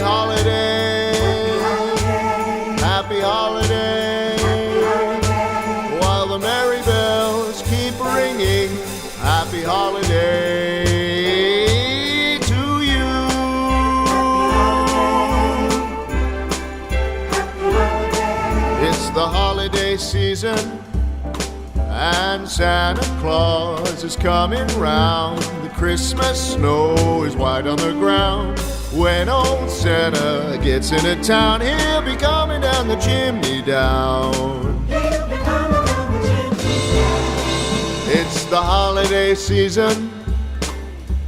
holiday, happy holiday, while the merry bells keep ringing, happy holiday to you. It's the holiday season and Santa Claus is coming round. The Christmas snow is white on the ground. When old Santa gets into town, he'll be coming down the chimney down. It's the holiday season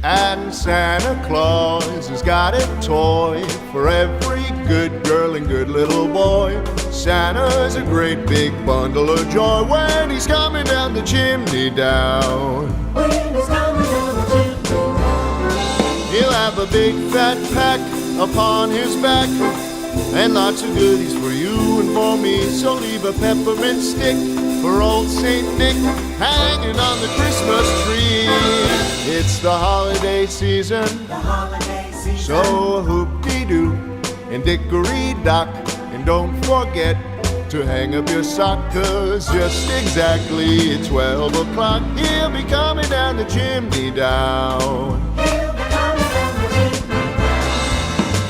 and Santa Claus has got a toy for every good girl and good little boy. Santa's a great big bundle of joy when he's coming down the chimney down. He'll have a big fat pack upon his back and lots of goodies for you and for me. So leave a peppermint stick for old Saint Nick hanging on the Christmas tree. It's the holiday season, so hoop-dee-doo and dickory-dock. And don't forget to hang up your sock, 'cause just exactly at 12 o'clock he'll be coming down the chimney down.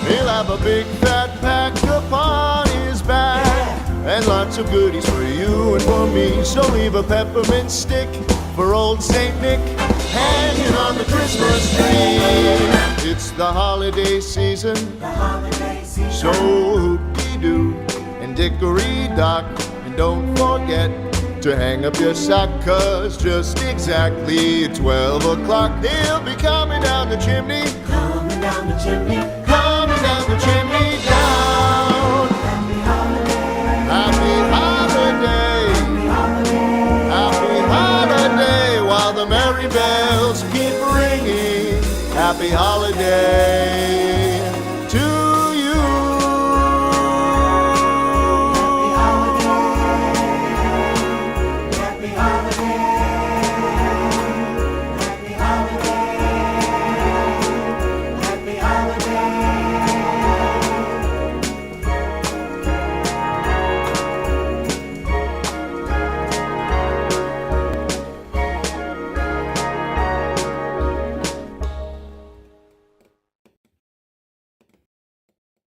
He'll have a big fat pack upon his back and lots of goodies for you and for me. So leave a peppermint stick for old Saint Nick hanging on the Christmas tree. It's the holiday season, so hoop-dee-doo and dickory-dock. And don't forget to hang up your sock, 'cause just exactly at 12 o'clock he'll be coming down the chimney. Coming down the chimney. Coming down the chimney down. Happy holiday. Happy holiday. Happy holiday. While the merry bells keep ringing. Happy holiday.